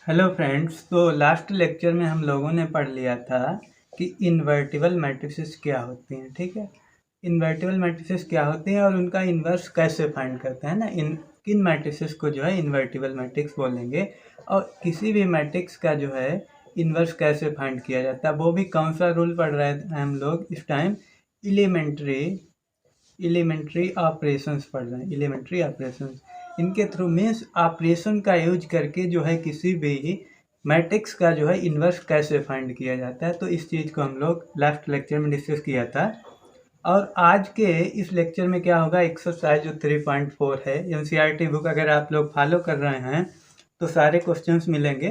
Hello friends. तो last lecture में हम लोगों ने पढ़ लिया था कि इन्वर्टिबल मैट्रिसेस क्या होती हैं। ठीक है, इन्वर्टिबल मैट्रिसेस क्या होती हैं और उनका इन्वर्स कैसे फाइंड करते हैं ना। किन मैट्रिसेस को जो है इन्वर्टिबल मैट्रिक्स बोलेंगे और किसी भी मैट्रिक्स का जो है इन्वर्स कैसे फाइंड किया जाता है, वो भी कौन सा रूल पढ़ रहे हैं हम लोग इस टाइम। एलिमेंट्री ऑपरेशंस पढ़ रहे हैं। एलिमेंट्री ऑपरेशंस इनके थ्रू मीन्स ऑपरेशन का यूज करके जो है किसी भी मैट्रिक्स का जो है इन्वर्स कैसे फाइंड किया जाता है। तो इस चीज़ को हम लोग लास्ट लेक्चर में डिस्कस किया था। और आज के इस लेक्चर में क्या होगा, एक्सरसाइज जो 3.4 है एनसीईआरटी बुक अगर आप लोग फॉलो कर रहे हैं तो सारे क्वेश्चंस मिलेंगे।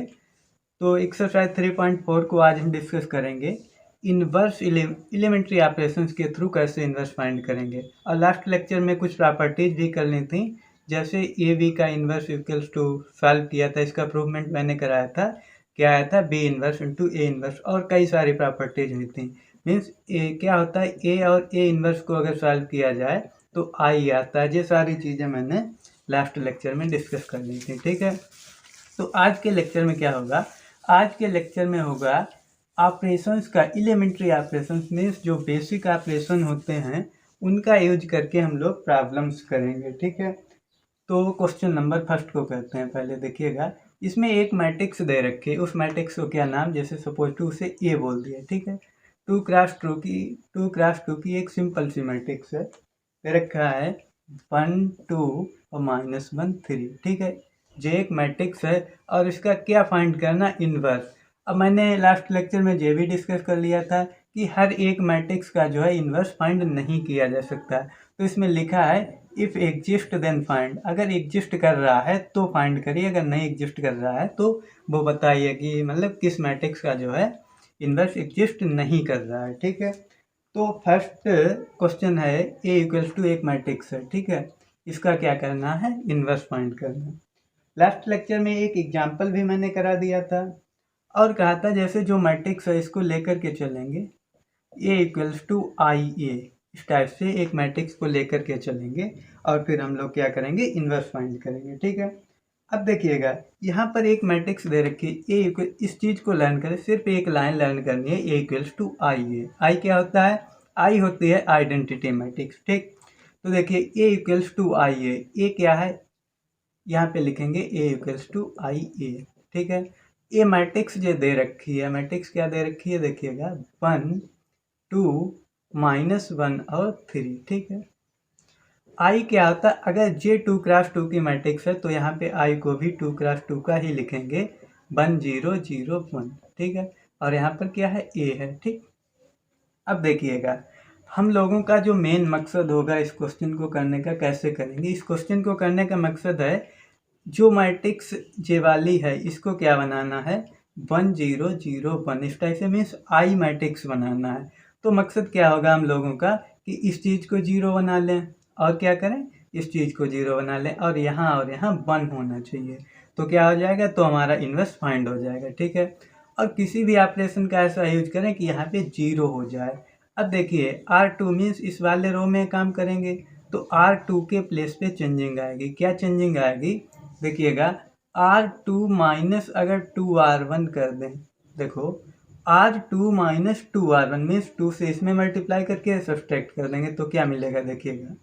तो एक्सरसाइज 3.4 को आज हम डिस्कस करेंगे। इन्वर्स एलिमेंट्री ऑपरेशंस के थ्रू कैसे इन्वर्स फाइंड करेंगे। और लास्ट लेक्चर में कुछ प्रॉपर्टीज भी करनी थी, जैसे ए बी का इन्वर्स इक्वल्स टू सॉल्व किया था, इसका प्रूवमेंट मैंने कराया था, क्या आया था B inverse into A inverse, और कई सारी प्रॉपर्टीज हुई थी। मीन्स क्या होता है, ए और ए इन्वर्स को अगर सॉल्व किया जाए तो आई आता है। ये सारी चीज़ें मैंने लास्ट लेक्चर में डिस्कस कर ली थी। ठीक है, तो आज के लेक्चर में क्या होगा, आज के लेक्चर में होगा ऑपरेशंस का। एलिमेंट्री ऑपरेशंस मीन्स जो बेसिक ऑपरेशन होते हैं उनका यूज करके हम लोग प्रॉब्लम्स करेंगे। ठीक है, तो क्वेश्चन नंबर फर्स्ट को करते हैं। पहले देखिएगा, इसमें एक मैट्रिक्स दे रखे, उस मैट्रिक्स को क्या नाम, जैसे सपोज टू से ए बोल दिया। ठीक है, 2x2 की एक सिंपल सी मैट्रिक्स है, दे रखा है 1 2 और -1 3। ठीक है, जो एक मैट्रिक्स है और इसका क्या फाइंड करना, इन्वर्स। अब मैंने लास्ट लेक्चर में ये भी डिस्कस कर लिया था कि हर एक मैट्रिक्स का जो है इन्वर्स फाइंड नहीं किया जा सकता। तो इसमें लिखा है इफ़ एग्जिस्ट देन फाइंड, अगर एग्जिस्ट कर रहा है तो फाइंड करिए, अगर नहीं एग्जिस्ट कर रहा है तो वो बताइए कि मतलब किस मैट्रिक्स का जो है इन्वर्स एग्जिस्ट नहीं कर रहा है। ठीक है, तो फर्स्ट क्वेश्चन है ए इक्वल्स टू एक मैट्रिक्स है। ठीक है, इसका क्या करना है, इन्वर्स फाइंड करना। लास्ट लेक्चर में एक एग्जांपल भी मैंने करा दिया था और कहा था जैसे जो मैट्रिक्स है इसको लेकर के चलेंगे, ए इक्वल्स टू आई ए, इस टाइप से एक मैट्रिक्स को लेकर के चलेंगे और फिर हम लोग क्या करेंगे, इन्वर्स फाइंड करेंगे। ठीक है, अब देखिएगा यहाँ पर एक मैट्रिक्स दे रखी है ए इक्वल, इस चीज़ को लर्न करें, सिर्फ एक लाइन लर्न करनी है, ए इक्वल्स टू आई ए। आई क्या होता है, आई होती है आइडेंटिटी मैट्रिक्स। ठीक, तो देखिए ए इक्वल्स टू आई ए क्या है, यहाँ पे लिखेंगे ए इक्वल्स टू आई ए। ठीक है, ये मैट्रिक्स जो दे रखी है, मैट्रिक्स क्या दे रखी है देखिएगा, 1 2 -1 और 3। ठीक है, आई क्या होता है, अगर जे 2x2 की मैट्रिक्स है तो यहाँ पे आई को भी 2x2 का ही लिखेंगे, 1 0 0 1। ठीक है, और यहाँ पर क्या है, ए है। ठीक, अब देखिएगा हम लोगों का जो मेन मकसद होगा इस क्वेश्चन को करने का, कैसे करेंगे इस क्वेश्चन को करने का मकसद है, जो मैट्रिक्स जे वाली है इसको क्या बनाना है, 1 0 0 1, इस टाइप से मीन्स आई मैट्रिक्स बनाना है। तो मकसद क्या होगा हम लोगों का कि इस चीज़ को 0 बना लें और क्या करें, इस चीज़ को 0 बना लें और यहाँ 1 होना चाहिए, तो क्या हो जाएगा, तो हमारा इन्वर्स फाइंड हो जाएगा। ठीक है, और किसी भी ऑपरेशन का ऐसा यूज करें कि यहाँ पे 0 हो जाए। अब देखिए R2 मीन्स इस वाले रो में काम करेंगे तो R2 के प्लेस पे चेंजिंग आएगी। क्या चेंजिंग आएगी, देखिएगा R2 माइनस अगर 2R1 कर दें, देखो R2 माइनस 2R1 मीन्स 2 से इसमें मल्टीप्लाई करके सब्सट्रैक्ट कर देंगे तो क्या मिलेगा, देखिएगा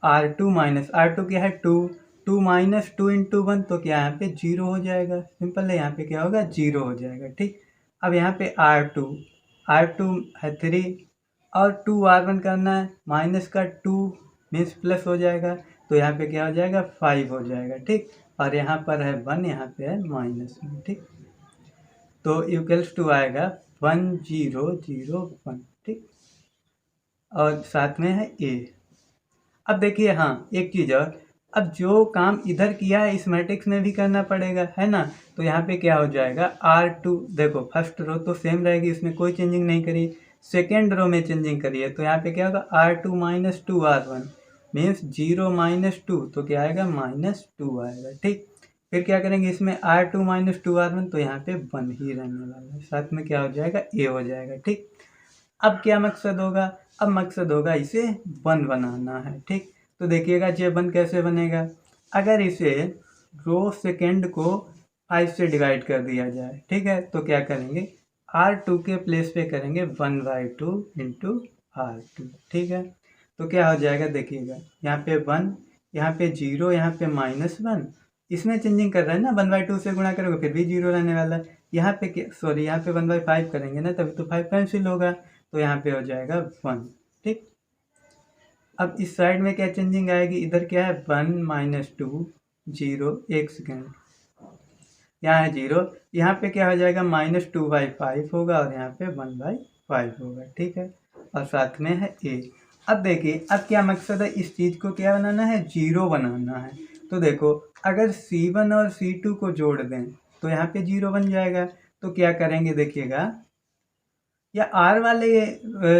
R2 माइनस R2 क्या है 2, 2 माइनस 2 इंटू 1 तो क्या यहाँ पे 0 हो जाएगा, सिंपल है, यहाँ पे क्या होगा 0 हो जाएगा। ठीक, अब यहाँ पे R2 है 3 और 2R1 करना है, माइनस का 2 मीन्स प्लस हो जाएगा, तो यहाँ पे क्या हो जाएगा 5 हो जाएगा। ठीक, और यहाँ पर है 1, यहाँ पे है -1। ठीक, तो इक्वल्स टू आएगा 1 0 0 1। ठीक, और साथ में है ए। अब देखिए हाँ एक चीज़ और, अब जो काम इधर किया है इस मैट्रिक्स में भी करना पड़ेगा, है ना। तो यहाँ पे क्या हो जाएगा, R2 देखो फर्स्ट रो तो सेम रहेगी, इसमें कोई चेंजिंग नहीं करी, सेकेंड रो में चेंजिंग करिए तो यहाँ पे क्या होगा R2 माइनस 2R1 मीन्स 0 -2, तो क्या आएगा -2 आएगा। ठीक, फिर क्या करेंगे इसमें R2 माइनस 2R1 तो यहाँ पे 1 ही रहने वाला है, साथ में क्या हो जाएगा ए हो जाएगा। ठीक, अब क्या मकसद होगा, अब मकसद होगा इसे 1 बनाना है। ठीक, तो देखिएगा जे 1 कैसे बनेगा, अगर इसे रो सेकेंड को 5 से डिवाइड कर दिया जाए, ठीक है। तो क्या करेंगे, R2 के प्लेस पे करेंगे 1/2 इंटू R2, ठीक है। तो क्या हो जाएगा देखिएगा, यहाँ पे 1, यहाँ पे 0, यहाँ पे -1, इसमें चेंजिंग कर रहा है ना, 1/2 से गुणा करोगे फिर भी 0 रहने वाला है। यहाँ पे सॉरी यहाँ पे 1/5 करेंगे ना, तभी तो 5 कैंसिल होगा, तो यहाँ पे हो जाएगा 1, ठीक। अब इस साइड में क्या चेंजिंग आएगी, इधर क्या है 1 - 2 0, 1 सेकेंड, यहाँ है 0, यहाँ पे क्या हो जाएगा -2/5 होगा और यहाँ पे 1/5 होगा, ठीक है। और साथ में है a। अब देखिए, अब क्या मकसद है, इस चीज़ को क्या बनाना है, 0 बनाना है। तो देखो, अगर C1 और C2 को जोड़ दें तो यहाँ पे 0 बन जाएगा। तो क्या करेंगे देखिएगा, या R वाले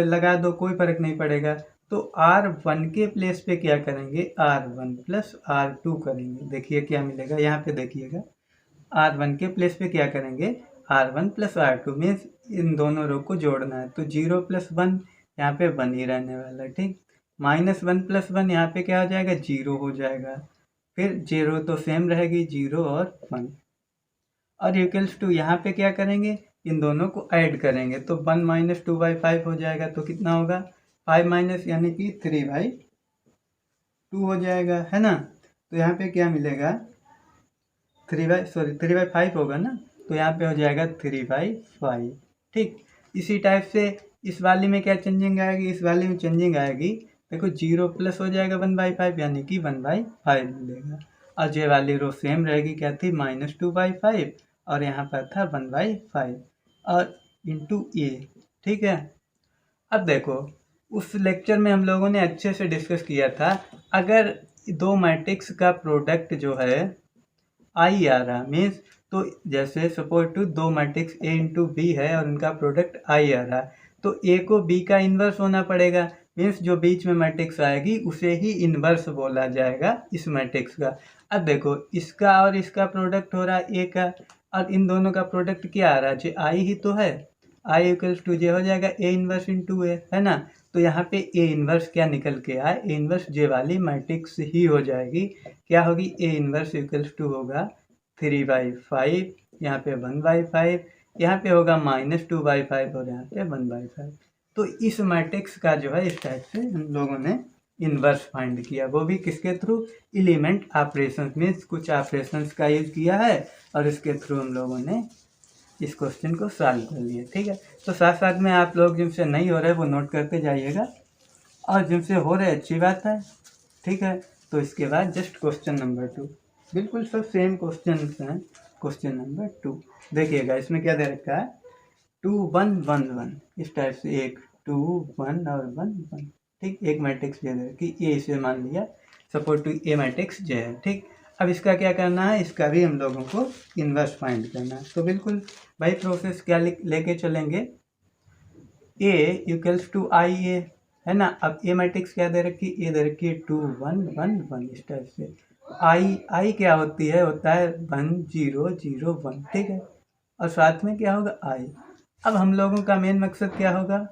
लगा दो, कोई फर्क नहीं पड़ेगा। तो R1 के प्लेस पे क्या करेंगे, R1 + R2 करेंगे। देखिए क्या मिलेगा, यहाँ पे देखिएगा, R1 के प्लेस पे क्या करेंगे, R1 + R2 मीन्स इन दोनों रो को जोड़ना है। तो 0 + 1 यहाँ पे 1 ही रहने वाला है, ठीक। -1 + 1 यहाँ पे क्या हो जाएगा, 0 हो जाएगा। फिर 0 तो सेम रहेगी, 0 और 1, और इक्वल्स टू यहाँ पे क्या करेंगे, इन दोनों को ऐड करेंगे। तो 1 - 2/5 हो जाएगा। तो कितना होगा, 5 माइनस यानी कि 3/2 हो जाएगा, है ना। तो यहाँ पे क्या मिलेगा, 3/5 होगा ना, तो यहाँ पे हो जाएगा 3/5, ठीक। इसी टाइप से इस वाली में क्या चेंजिंग आएगी, इस वाली में चेंजिंग आएगी, देखो 0 प्लस हो जाएगा 1/5 यानी कि 1/5 मिलेगा। और ये वाली रो सेम रहेगी, क्या थी, -2/5 और यहाँ पर था 1/5 और इंटू ए, ठीक है। अब देखो, उस लेक्चर में हम लोगों ने अच्छे से डिस्कस किया था, अगर दो मैट्रिक्स का प्रोडक्ट जो है आई आ रहा मीन्स, तो जैसे सपोज टू दो मैट्रिक्स A इंटू बी है और उनका प्रोडक्ट आई आ रहा है, तो A को B का इन्वर्स होना पड़ेगा। मीन्स जो बीच में मैट्रिक्स आएगी उसे ही इन्वर्स बोला जाएगा इस मैट्रिक्स का। अब देखो, इसका और इसका प्रोडक्ट हो रहा है A का, और इन दोनों का प्रोडक्ट क्या आ रहा है, जो आई ही तो है, आई इक्वल्स टू जे हो जाएगा A इन्वर्स इंटू ए, है ना। तो यहाँ पे A इन्वर्स क्या निकल के आए, A इन्वर्स जे वाली मैट्रिक्स ही हो जाएगी। क्या होगी, A इन्वर्स इक्वल्स टू होगा 3/5, यहाँ पे 1/5, यहाँ पे होगा -2/5 और यहाँ पे 1/5। तो इस मैट्रिक्स का जो है इस टाइप से हम लोगों ने इन्वर्स फाइंड किया, वो भी किसके थ्रू, एलिमेंट ऑपरेशन मीन्स कुछ ऑपरेशंस का यूज किया है और इसके थ्रू हम लोगों ने इस क्वेश्चन को सॉल्व कर लिया, ठीक है। तो साथ साथ में आप लोग जिनसे नहीं हो रहे वो नोट करते जाइएगा, और जिनसे हो रहे अच्छी बात है, ठीक है। तो इसके बाद जस्ट क्वेश्चन नंबर 2, बिल्कुल सब सेम क्वेश्चन हैं। क्वेश्चन नंबर 2 देखिएगा, इसमें क्या दे रखा है, 2 1 1 1, इस टाइप से 1 2 1 और 1 1, ठीक। एक मैट्रिक्स दे रखी, ये इसे मान लिया सपोज टू ए मैट्रिक्स जे है, ठीक। अब इसका क्या करना है, इसका भी हम लोगों को इन्वर्स फाइंड करना है। तो बिल्कुल भाई प्रोसेस क्या लेके चलेंगे, ए इक्वल्स टू आई ए, है ना। अब ए मैट्रिक्स क्या दे रखी, ए दे रखी है 2 1 1 1, इस टाइप से। आई क्या होती है, होता है 1 0 0 1, ठीक है। और साथ में क्या होगा, आई। अब हम लोगों का मेन मकसद क्या होगा,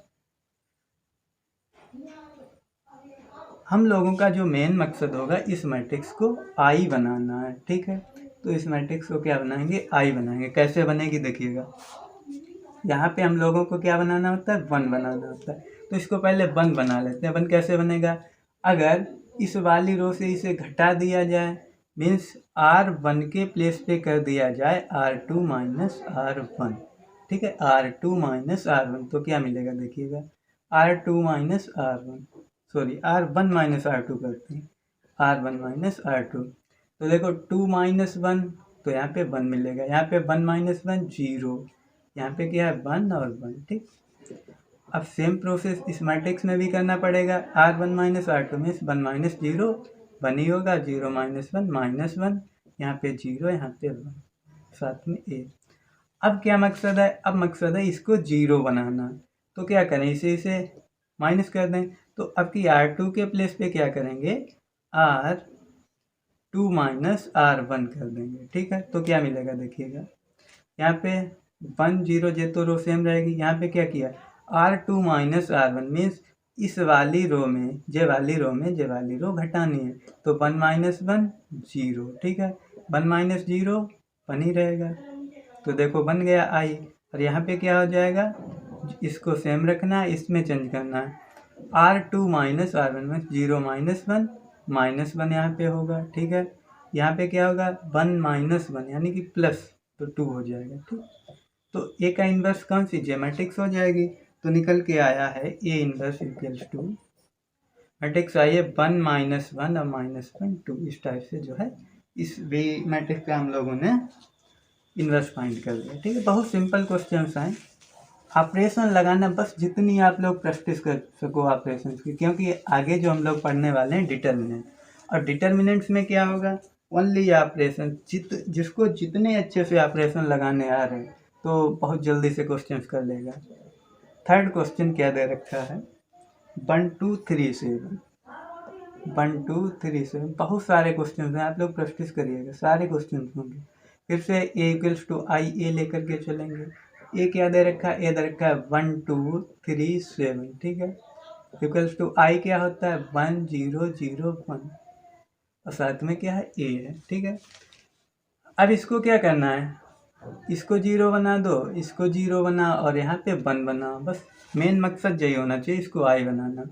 हम लोगों का जो मेन मकसद होगा इस मैट्रिक्स को आई बनाना है, ठीक है। तो इस मैट्रिक्स को क्या बनाएंगे, आई बनाएंगे। कैसे बनेगी देखिएगा, यहाँ पे हम लोगों को क्या बनाना होता है, 1 बनाना होता है। तो इसको पहले 1 बना लेते हैं। 1 कैसे बनेगा, अगर इस वाली रो से इसे घटा दिया जाए, मीन्स R1 के प्लेस पे कर दिया जाए R2 - R1, ठीक है, R2 - R1, तो क्या मिलेगा देखिएगा, R2 - R1 sorry R1 - R2 करते हैं, R1 - R2। तो देखो 2 - 1, तो यहाँ पे 1 मिलेगा, यहाँ पे 1 - 1 0, यहाँ पे क्या है 1 और 1, ठीक। अब सेम प्रोसेस इस मैट्रिक्स में भी करना पड़ेगा, R1 - R2 मीन्स 1 - 0 1 ही होगा, 0 - 1 -1, यहाँ पे 0 यहाँ पे 1, साथ में ए। अब क्या मकसद है, अब मकसद है इसको 0 बनाना। तो क्या करें, इसे माइनस कर दें। तो अब की R2 के प्लेस पे क्या करेंगे, R2 - R1 कर देंगे, ठीक है। तो क्या मिलेगा देखिएगा, यहाँ पे 1 0 जे तो रो सेम रहेगी, यहाँ पे क्या किया, R2 - R1 मीन्स इस वाली रो में जे वाली रो घटानी है। तो 1 - 1 0, ठीक है, 1 - 0 1 ही रहेगा। तो देखो बन गया आई। और यहाँ पे क्या हो जाएगा, इसको सेम रखना है, इसमें चेंज करना है। R2 माइनस R1 में 0 -1 -1 यहाँ पे होगा, ठीक है। यहाँ पे क्या होगा 1 -1 यानी कि प्लस, तो 2 हो जाएगा, ठीक। तो ए का इन्वर्स कौन सी, जे मैट्रिक्स हो जाएगी। तो निकल के आया है A inverse equals two matrix आई है 1 -1 और -1 2। इस टाइप से जो है इस बी मैट्रिक्स का हम लोगों ने इन्वर्स फाइंड कर लिया, ठीक है। बहुत सिंपल क्वेश्चन हैं। ऑपरेशन लगाना बस जितनी आप लोग प्रैक्टिस कर सको ऑपरेशन की, क्योंकि आगे जो हम लोग पढ़ने वाले हैं डिटर्मिनेंट, और डिटर्मिनेंट्स में क्या होगा ओनली ऑपरेशन। जिसको जितने अच्छे से ऑपरेशन लगाने आ रहे हैं तो बहुत जल्दी से क्वेश्चन कर लेगा। थर्ड क्वेश्चन क्या दे रखा है 1 2 3 7 1 2 3 7। बहुत सारे क्वेश्चन हैं, आप लोग प्रैक्टिस करिएगा, सारे क्वेश्चन होंगे। फिर से ए इक्वल्स टू आई ए लेकर के चलेंगे। ए क्या दे रखा है, ए दे रखा है 1 2 3 7, ठीक है। इक्वल्स टू आई क्या होता है 1 0 0 1, और साथ में क्या है ए है, ठीक है। अब इसको क्या करना है, इसको 0 बना दो, इसको 0 बना और यहाँ पे 1 बना, बस मेन मकसद यही होना चाहिए, इसको आई बनाना।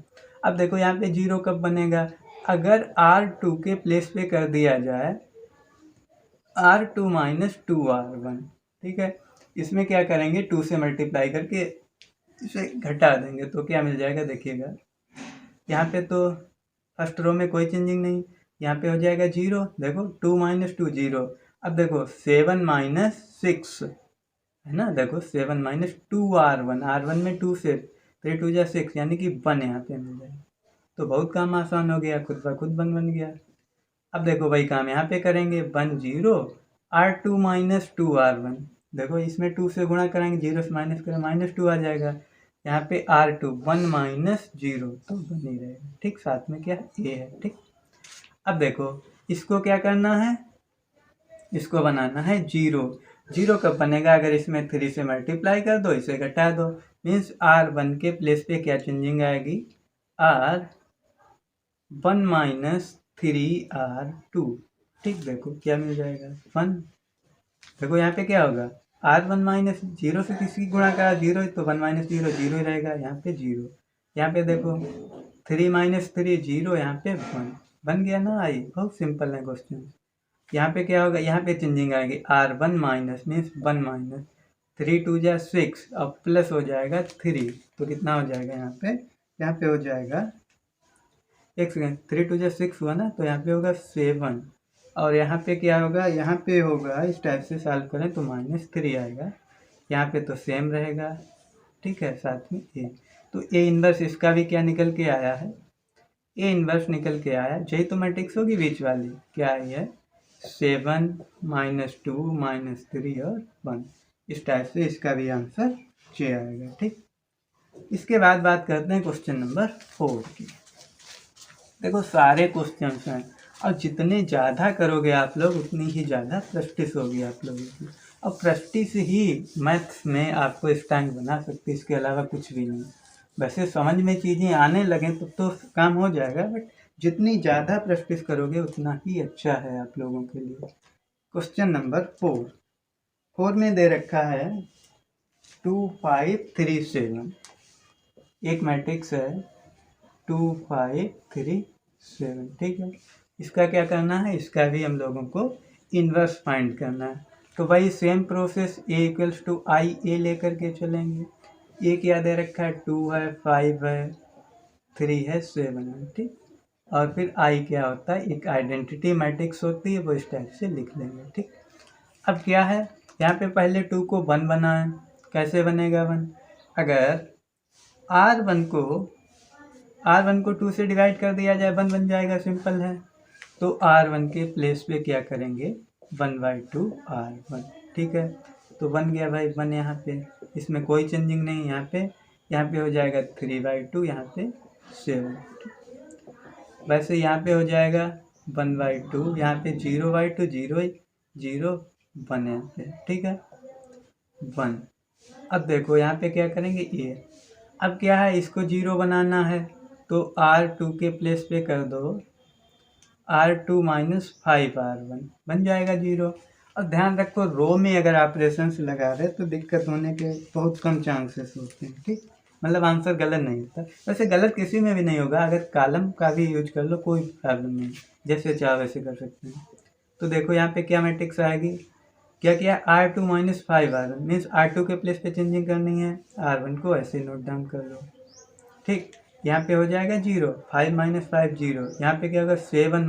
अब देखो यहाँ पे 0 कब बनेगा, अगर R2 के प्लेस पे कर दिया जाए R2 माइनस 2R1, ठीक है। इसमें क्या करेंगे 2 से मल्टीप्लाई करके इसे घटा देंगे, तो क्या मिल जाएगा देखिएगा। यहाँ पे तो फर्स्ट रो में कोई चेंजिंग नहीं, यहाँ पे हो जाएगा 0। देखो 2 - 2 0। अब देखो 7 - 6 है ना, देखो 7 - 2R1, R1 में 2 से 3 2 जा 6 यानी कि 1 यहाँ पे मिल जाएगा। तो बहुत काम आसान हो गया, खुद ब खुद बन गया। अब देखो वही काम यहाँ पे करेंगे 1 0 R2 माइनस 2R1। देखो इसमें 2 से गुणा कराएंगे, 0 से माइनस करें -2 आ जाएगा। यहाँ पे R2 1 - 0 तो 1 ही रहेगा, ठीक। साथ में क्या है ए है, ठीक। अब देखो इसको क्या करना है, इसको बनाना है 0। 0 कब बनेगा, अगर इसमें 3 से मल्टीप्लाई कर दो, इसे घटा दो, मीन्स R1 के प्लेस पे क्या चेंजिंग आएगी R1 - 3R2, ठीक। देखो क्या मिल जाएगा 1। देखो यहाँ पे क्या होगा R1 माइनस 0 से किसी गुणा करा 0, तो 1 - 0 0 ही रहेगा, यहाँ पे 0। यहाँ पे देखो 3 - 3 0, यहाँ पे 1 बन गया ना आई। बहुत सिंपल है क्वेश्चन। यहाँ पे क्या होगा, यहाँ पे चेंजिंग आएगी R1 माइनस मीन्स 1 माइनस 3 2 जा 6 और प्लस हो जाएगा 3, तो कितना हो जाएगा यहाँ पे हो जाएगा एक सेकेंड, 3 2 जा 6 हुआ ना, तो यहाँ पे होगा 7, और यहाँ पे क्या होगा, यहाँ पे होगा इस टाइप से सॉल्व करें तो -3 आएगा। यहाँ पे तो सेम रहेगा, ठीक है। साथ में ए, तो ए इन्वर्स इसका भी क्या निकल के आया है, ए इन्वर्स निकल के आया। यही तो मैट्रिक्स होगी बीच वाली, क्या आई है 7 - 2 - 3 और 1। इस टाइप से इसका भी आंसर जे आएगा, ठीक। इसके बाद बात करते हैं क्वेश्चन नंबर 4 की। देखो सारे क्वेश्चन हैं, और जितने ज़्यादा करोगे आप लोग उतनी ही ज़्यादा प्रैक्टिस होगी आप लोगों की, और प्रैक्टिस ही मैथ्स में आपको स्टैंड बना सकती है, इसके अलावा कुछ भी नहीं। वैसे समझ में चीज़ें आने लगें तो काम हो जाएगा, बट जितनी ज़्यादा प्रैक्टिस करोगे उतना ही अच्छा है आप लोगों के लिए। क्वेश्चन नंबर 4 में दे रखा है 2 5 3 7। एक मैट्रिक्स है 2 5 3 7, ठीक है। इसका क्या करना है, इसका भी हम लोगों को इन्वर्स फाइंड करना है। तो भाई same process A equals to I A लेकर के चलेंगे। ए क्या दे रखा है 2 है 5 है 3 है 7 है, ठीक। और फिर आई क्या होता है, एक आइडेंटिटी मैट्रिक्स होती है, वो इस टाइप से लिख लेंगे, ठीक। अब क्या है, यहाँ पे पहले 2 को 1 बनाएं। कैसे बनेगा 1, अगर R1 को 2 से डिवाइड कर दिया जाए 1 बन जाएगा, सिंपल है। तो R1 के प्लेस पे क्या करेंगे 1/2 R1, ठीक है। तो बन गया भाई 1 यहाँ पे, इसमें कोई चेंजिंग नहीं। यहाँ पे हो जाएगा 3/2, यहाँ पे 7। वैसे यहाँ पे हो जाएगा 1/2, यहाँ पे 0/2 0 0 1 यहाँ पे, ठीक है 1। अब देखो यहाँ पे क्या करेंगे ए। अब क्या है, इसको 0 बनाना है, तो R2 के प्लेस पे कर दो R2 - 5R1 बन जाएगा 0। और ध्यान रखो रो में अगर ऑपरेशन से लगा रहे तो दिक्कत होने के बहुत कम चांसेस होते हैं, ठीक। मतलब आंसर गलत नहीं होता, वैसे गलत किसी में भी नहीं होगा, अगर कॉलम का भी यूज कर लो कोई प्रॉब्लम नहीं, जैसे चाहो वैसे कर सकते हैं। तो देखो यहाँ पे क्या मैट्रिक्स आएगी, क्या किया R2 minus 5R1 means R2 के प्लेस पे चेंजिंग करनी है, R1 को ऐसे नोट डाउन कर लो, ठीक। यहाँ पे हो जाएगा 0, 5 माइनस 5 0, यहाँ पे क्या होगा 7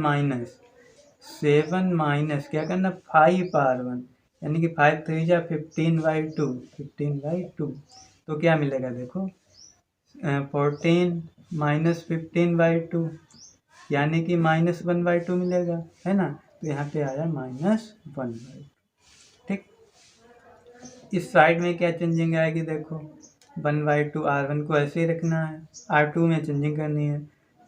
माइनस क्या करना 5R1, यानी कि 5 3 जा 15/2, 15/2, तो क्या मिलेगा देखो 14 माइनस 15/2, यानी कि -1/2 मिलेगा, है ना। तो यहाँ पे आया -1/2, ठीक। इस साइड में क्या चेंजिंग आएगी देखो 1/2, R1 को ऐसे ही रखना है, R2 में चेंजिंग करनी है।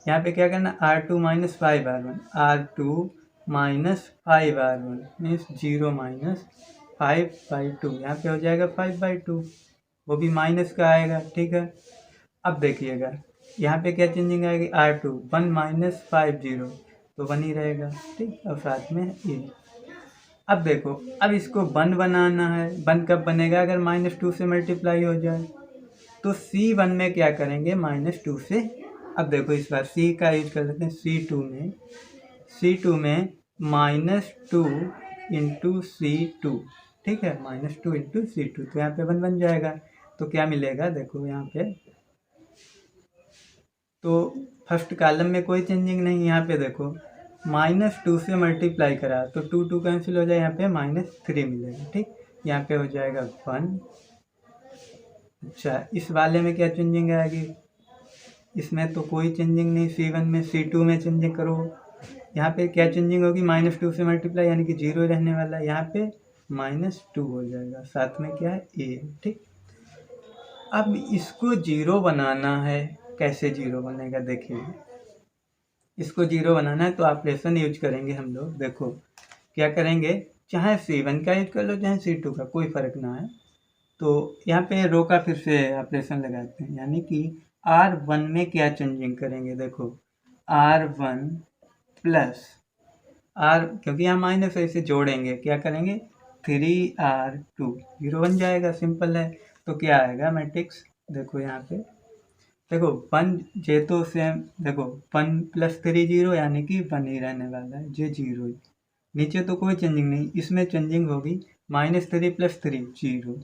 यहाँ पे क्या करना R2 minus 5R1, R2 minus 5R1 means 0 minus 5/2, यहाँ पे हो जाएगा 5/2, वो भी माइनस का आएगा, ठीक है। अब देखिएगा यहाँ पे क्या चेंजिंग आएगी R2 1 माइनस 5 0, तो 1 ही रहेगा, ठीक। और साथ में ये अब देखो अब इसको 1 बनाना है, 1 कब बनेगा अगर -2 से मल्टीप्लाई हो जाए, तो C1 में क्या करेंगे -2 से, अब देखो इस बार C का यूज कर लेते हैं, C2 में -2 इंटू C2, ठीक है, -2 इंटू C2, तो यहाँ पे 1 बन जाएगा। तो क्या मिलेगा देखो यहाँ पे, तो फर्स्ट कॉलम में कोई चेंजिंग नहीं, यहाँ पे देखो -2 से मल्टीप्लाई करा तो 2 कैंसिल हो जाए, यहाँ पे -3 मिलेगा, ठीक। यहाँ पे हो जाएगा 1। अच्छा इस वाले में क्या चेंजिंग आएगी, इसमें तो कोई चेंजिंग नहीं, C1 में, C2 में चेंजिंग करो, यहाँ पे क्या चेंजिंग होगी -2 से मल्टीप्लाई यानी कि 0 रहने वाला है, यहाँ पे -2 हो जाएगा, साथ में क्या है A, ठीक। अब इसको 0 बनाना है, कैसे 0 बनेगा देखिए, इसको 0 बनाना है तो ऑपरेशन यूज करेंगे हम लोग, देखो क्या करेंगे, चाहे C1 का यूज कर लो चाहे C2 का, कोई फर्क ना है। तो यहाँ पे रो का फिर से ऑपरेशन लगाते हैं, यानी कि R1 में क्या चेंजिंग करेंगे देखो R1 प्लस R, क्योंकि यहाँ माइनस है इसे जोड़ेंगे, क्या करेंगे 3R2, 0 बन जाएगा, सिंपल है। तो क्या आएगा मैट्रिक्स देखो यहाँ पे, देखो 1 जे तो सेम, देखो 1 + 3 0, यानी कि 1 ही रहने वाला है, जे 0 ही, नीचे तो कोई चेंजिंग नहीं, इसमें चेंजिंग होगी -3 + 3 0,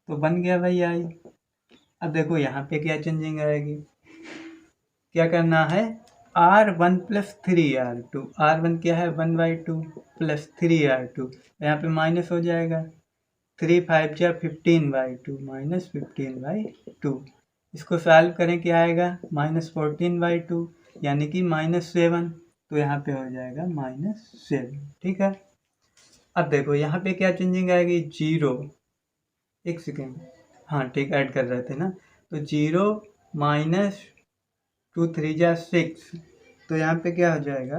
तो बन गया भाई आई। अब देखो यहाँ पे क्या चेंजिंग आएगी, क्या करना है R1 + 3R2, R1 क्या है 1/2 + 3R2, यहाँ पे माइनस हो जाएगा, 3 5 जा 15/2 -15/2, इसको सॉल्व करें क्या आएगा -14/2, यानी कि -7, तो यहाँ पे हो जाएगा -7, ठीक है। अब देखो यहाँ पे क्या चेंजिंग आएगी 0, एक सेकेंड, हाँ ठीक ऐड कर रहे थे ना, तो 0 -2 3 जा 6, तो यहाँ पे क्या हो जाएगा,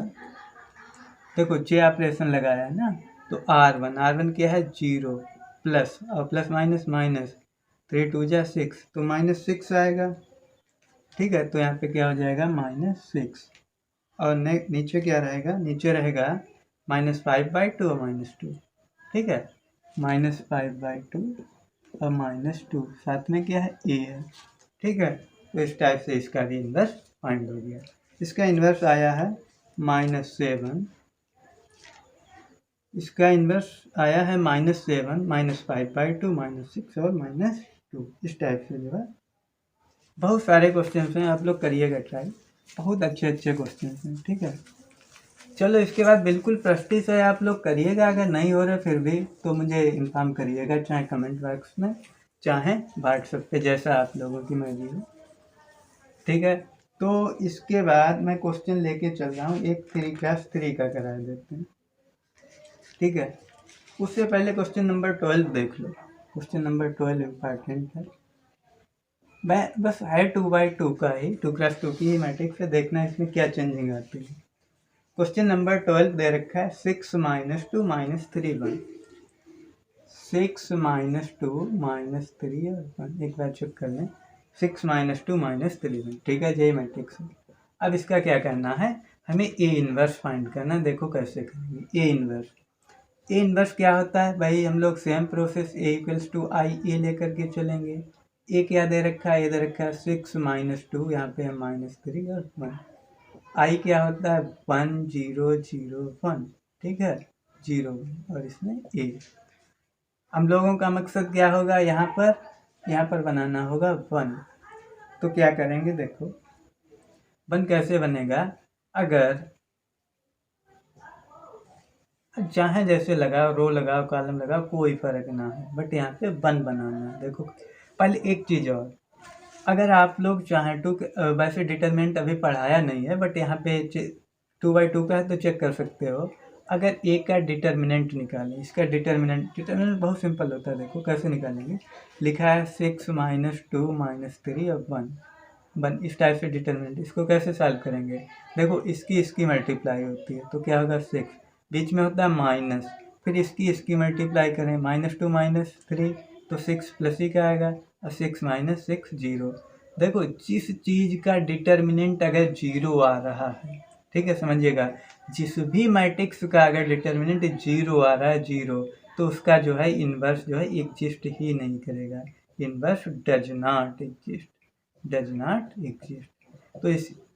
देखो जे ऑपरेशन लगाया है ना, तो R1 क्या है 0 प्लस और प्लस माइनस माइनस, 3 2 जा 6, तो -6 आएगा, ठीक है। तो यहाँ पे क्या हो जाएगा -6, और नीचे क्या रहेगा, नीचे रहेगा -5/2 और -2, ठीक है, -5/2 और -2, साथ में क्या है A है, ठीक है। तो इस टाइप से इसका भी इन्वर्स फाइंड हो गया, इसका इन्वर्स आया है -7, इसका इन्वर्स आया है -7, -5/2, -6 और -2, इस टाइप से जो है बहुत सारे क्वेश्चन हैं, आप लोग करिएगा ट्राई, बहुत अच्छे अच्छे क्वेश्चन हैं, ठीक है। चलो इसके बाद बिल्कुल प्रैक्टिस है, आप लोग करिएगा, अगर नहीं हो रहा फिर भी तो मुझे इन्फॉर्म करिएगा, चाहे कमेंट बॉक्स में चाहे व्हाट्सएप पे, जैसा आप लोगों की मर्जी है, ठीक है। तो इसके बाद मैं क्वेश्चन लेके चल रहा हूँ, एक क्लास 3 का करा देते हैं, ठीक है। उससे पहले क्वेश्चन नंबर 12 देख लो, क्वेश्चन नंबर 12 इम्पॉर्टेंट है, मैं बस है 2/2 का ही, 2 क्लास 2 की ही मैट्रिक्स है, देखना इसमें क्या चेंजिंग आती है। क्वेश्चन नंबर 12 दे रखा है 6 - 2 - 3 1, 6 - 2 - 3 और 1, एक बार चेक कर लें, 6 - 2 - 3 1, ठीक है, यही मैट्रिक्स है। अब इसका क्या करना है, हमें ए इन्वर्स फाइंड करना है, देखो कैसे करेंगे ए इन्वर्स, ए इन्वर्स क्या होता है भाई, हम लोग same process A equals to I A लेकर के चलेंगे। ए क्या दे रखा है, ये दे रखा है 6 - 2, यहाँ पे है -3 और 1। आई क्या होता है 1 0 0 1, ठीक है 0, और इसमें ए। हम लोगों का मकसद क्या होगा, यहाँ पर बनाना होगा 1। तो क्या करेंगे, देखो 1 कैसे बनेगा, अगर चाहे जैसे लगाओ, रो लगाओ, कॉलम लगाओ, कोई फर्क ना है, बट यहाँ पे 1 बनाना है। देखो पहले एक चीज़ और, अगर आप लोग चाहें टू, वैसे डिटरमिनेंट अभी पढ़ाया नहीं है, बट यहाँ पे 2/2 का है तो चेक कर सकते हो। अगर ए का डिटरमिनेंट निकालें, इसका डिटरमिनेंट बहुत सिंपल होता है। देखो कैसे निकालेंगे, लिखा है 6 - 2 - 3 और 1 इस टाइप से डिटरमिनेंट। इसको कैसे सॉल्व करेंगे, देखो इसकी मल्टीप्लाई होती है तो क्या होगा 6, बीच में होता है माइनस, फिर इसकी मल्टीप्लाई करें -2 - 3 तो 6 प्लस ही का आएगा, और 6 - 6 0। देखो जिस चीज़ का डिटरमिनेंट अगर 0 आ रहा है, ठीक है समझिएगा, जिस भी मैट्रिक्स का अगर डिटरमिनेंट 0 आ रहा है 0, तो उसका जो है इन्वर्स जो है एग्जिस्ट ही नहीं करेगा। Inverse does not exist. तो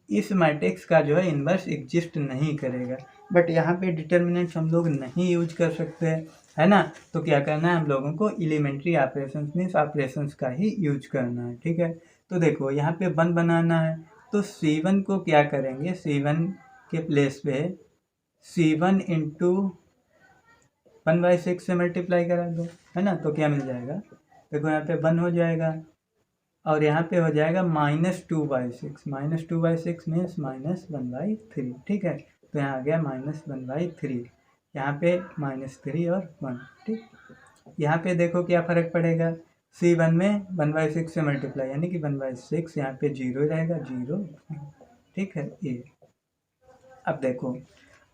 इस मैट्रिक्स का जो है इन्वर्स एग्जिस्ट नहीं करेगा। बट यहाँ पे डिटर्मिनेंट्स हम लोग नहीं यूज कर सकते हैं, है ना। तो क्या करना है, हम लोगों को एलिमेंट्री ऑपरेशंस मीन्स ऑपरेशंस का ही यूज करना है, ठीक है। तो देखो यहाँ पे 1 बनाना है, तो C1 को क्या करेंगे, C1 के प्लेस पे C1 इंटू 1/6 से मल्टीप्लाई करा दो, है ना। तो क्या मिल जाएगा, देखो यहाँ पे 1 हो जाएगा, और यहाँ पे हो जाएगा -2/6 मीन्स -1/3, ठीक है। तो यहाँ आ गया -1/3, यहाँ पे -3 और 1, ठीक। यहाँ पे देखो क्या फ़र्क पड़ेगा, C1 में 1/6 से मल्टीप्लाई, यानी कि 1/6, यहाँ पे 0 रहेगा 0, ठीक है ये। अब देखो,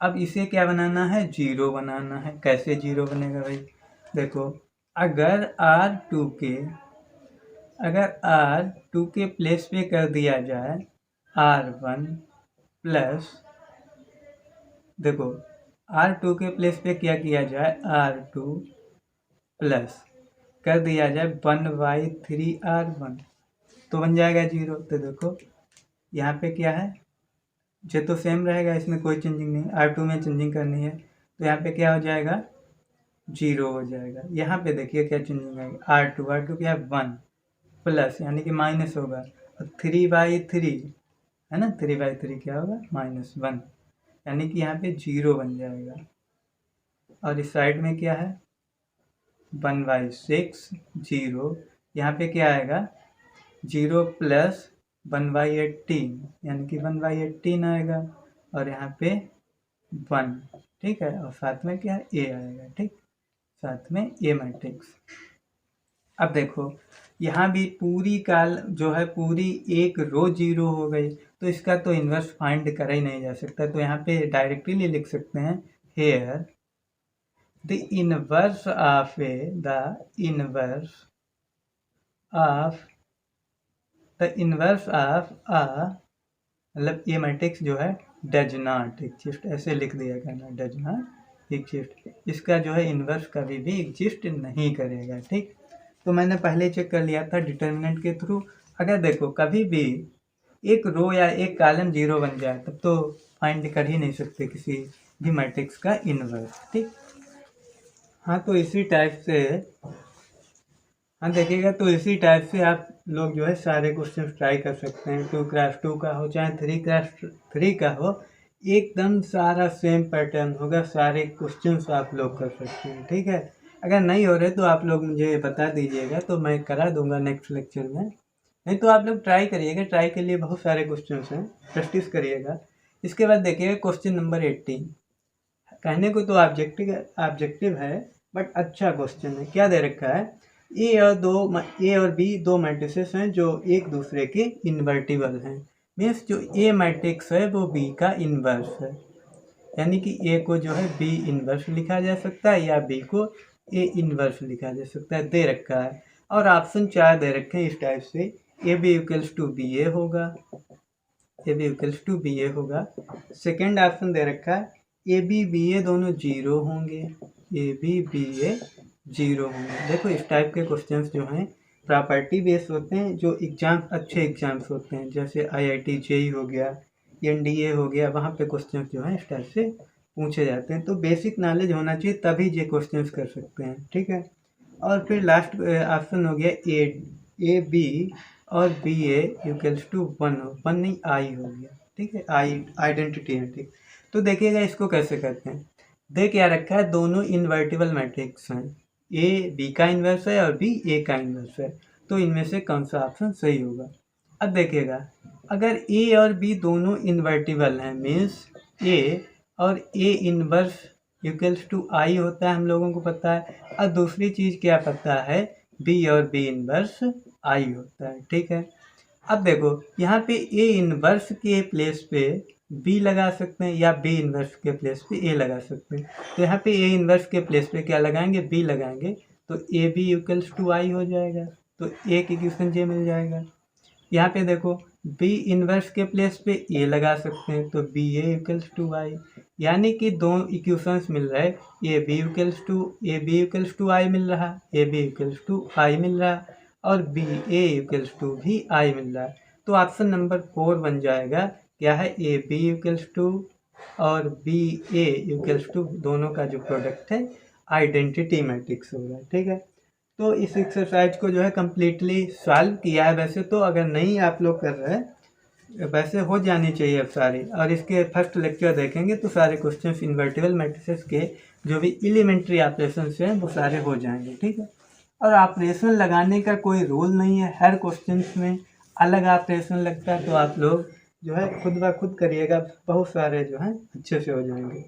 अब इसे क्या बनाना है, 0 बनाना है। कैसे 0 बनेगा भाई, देखो अगर R2 के प्लेस पे कर दिया जाए R1 प्लस, देखो R2 के प्लेस पे क्या किया जाए, R2 प्लस कर दिया जाए 1/3 R1, तो बन जाएगा 0। तो देखो यहाँ पे क्या है, जो तो सेम रहेगा, इसमें कोई चेंजिंग नहीं, R2 में चेंजिंग करनी है, तो यहाँ पे क्या हो जाएगा 0 हो जाएगा। यहाँ पे देखिए क्या चेंजिंग आएगी, R2 क्या है 1 प्लस, यानी कि माइनस होगा, और 3/3 है ना, 3/3 क्या होगा -1, यानी कि यहाँ पे 0 बन जाएगा। और इस साइड में क्या है 1/6 0, यहाँ पे क्या आएगा 0 प्लस 1/18, यानी कि 1/18 आएगा, और यहाँ पे 1, ठीक है, और साथ में क्या है ए आएगा, ठीक, साथ में ए मैट्रिक्स। अब देखो यहाँ भी पूरी जो है पूरी एक रो 0 हो गई, तो इसका तो इन्वर्स फाइंड करा ही नहीं जा सकता। तो यहाँ पे डायरेक्टली लिख सकते हैं, here the inverse of A, मतलब ये मैट्रिक्स जो है डज नॉट एग्जिस्ट, ऐसे लिख दिया करना, डज नॉट एग्जिस्ट, इसका जो है इन्वर्स कभी भी एग्जिस्ट नहीं करेगा, ठीक। तो मैंने पहले चेक कर लिया था डिटर्मिनेंट के थ्रू। अगर देखो कभी भी एक रो या एक कॉलम 0 बन जाए, तब तो फाइंड कर ही नहीं सकते किसी भी मैट्रिक्स का इन्वर्स, ठीक। हाँ तो इसी टाइप से, हाँ देखिएगा, तो इसी टाइप से आप लोग जो है सारे क्वेश्चन ट्राई कर सकते हैं, 2x2 का हो चाहे 3x3 का हो, एकदम सारा सेम पैटर्न होगा, सारे क्वेश्चंस आप लोग कर सकते हैं, ठीक है। अगर नहीं हो रहे तो आप लोग मुझे बता दीजिएगा, तो मैं करा दूंगा नेक्स्ट लेक्चर में। नहीं तो आप लोग ट्राई करिएगा, ट्राई के लिए बहुत सारे क्वेश्चंस हैं, प्रैक्टिस करिएगा। इसके बाद देखिएगा क्वेश्चन नंबर 18, कहने को तो ऑब्जेक्टिव है, बट अच्छा क्वेश्चन है। क्या दे रखा है, ए और बी दो मैट्रिसेस हैं जो एक दूसरे के इन्वर्टिबल हैं, मीन्स जो ए मैट्रिक्स है वो बी का इन्वर्स है, यानी कि ए को जो है बी इन्वर्स लिखा जा सकता है, या बी को ए इन्वर्स लिखा जा सकता है, दे रखा है। और ऑप्शन 4 दे रखे हैं इस टाइप से, A B equals to B A होगा, सेकेंड ऑप्शन दे रखा है ए बी बी ए दोनों 0 होंगे, ABBA 0 होंगे। देखो इस टाइप के क्वेश्चंस जो हैं प्रॉपर्टी बेस्ड होते हैं, जो अच्छे एग्जाम्स होते हैं, जैसे IIT JEE हो गया, NDA हो गया, वहाँ पे क्वेश्चंस जो हैं इस टाइप से पूछे जाते हैं। तो बेसिक नॉलेज होना चाहिए, तभी ये क्वेश्चंस कर सकते हैं, ठीक है। और फिर लास्ट ऑप्शन हो गया AB और BA इक्वल्स टू 1 हो, 1 नहीं I हो गया, ठीक है, आइडेंटिटी है, ठीक। तो देखिएगा इसको कैसे करते हैं। दे क्या रखा है, दोनों इन्वर्टिबल मैट्रिक्स हैं, A B का इन्वर्स है और B A का इन्वर्स है, तो इनमें से कौन सा ऑप्शन सही होगा। अब देखिएगा अगर A और B दोनों इन्वर्टिबल हैं, मीन्स A और A inverse equals to I होता है, हम लोगों को पता है। और दूसरी चीज़ क्या पता है, B और B इन्वर्स I होता है, ठीक है। अब देखो यहाँ पे A इन्वर्स के प्लेस पे B लगा सकते हैं या B इन्वर्स के प्लेस पे A लगा सकते हैं। तो यहाँ पे A इन्वर्स के प्लेस पे क्या लगाएंगे, B लगाएंगे, तो AB इक्वल्स टू I हो जाएगा, तो एक इक्वेशन ये मिल जाएगा। यहाँ पे देखो B इन्वर्स के प्लेस पे A लगा सकते हैं, तो BA इक्वल्स टू I, यानी कि दो इक्वेशंस मिल रहा है, AB इक्वल्स टू I मिल रहा, AB इक्वल्स टू I मिल रहा और BA इक्वल्स टू भी I मिल रहा है। तो ऑप्शन नंबर 4 बन जाएगा, क्या है, AB इक्वल्स टू और BA इक्वल्स टू, दोनों का जो प्रोडक्ट है आइडेंटिटी मैट्रिक्स होगा, ठीक है। तो इस एक्सरसाइज को जो है कम्प्लीटली सॉल्व किया है। वैसे तो अगर नहीं आप लोग कर रहे हैं, वैसे हो जानी चाहिए अब सारी, और इसके फर्स्ट लेक्चर देखेंगे तो सारे क्वेश्चंस इन्वर्टिबल मैट्रिसेस के जो भी एलिमेंट्री ऑपरेशंस हैं वो सारे हो जाएंगे, ठीक है। और ऑपरेशन लगाने का कोई रूल नहीं है, हर क्वेश्चंस में अलग ऑपरेशन लगता है, तो आप लोग जो है खुद ब खुद करिएगा, बहुत सारे जो हैं अच्छे से हो जाएंगे।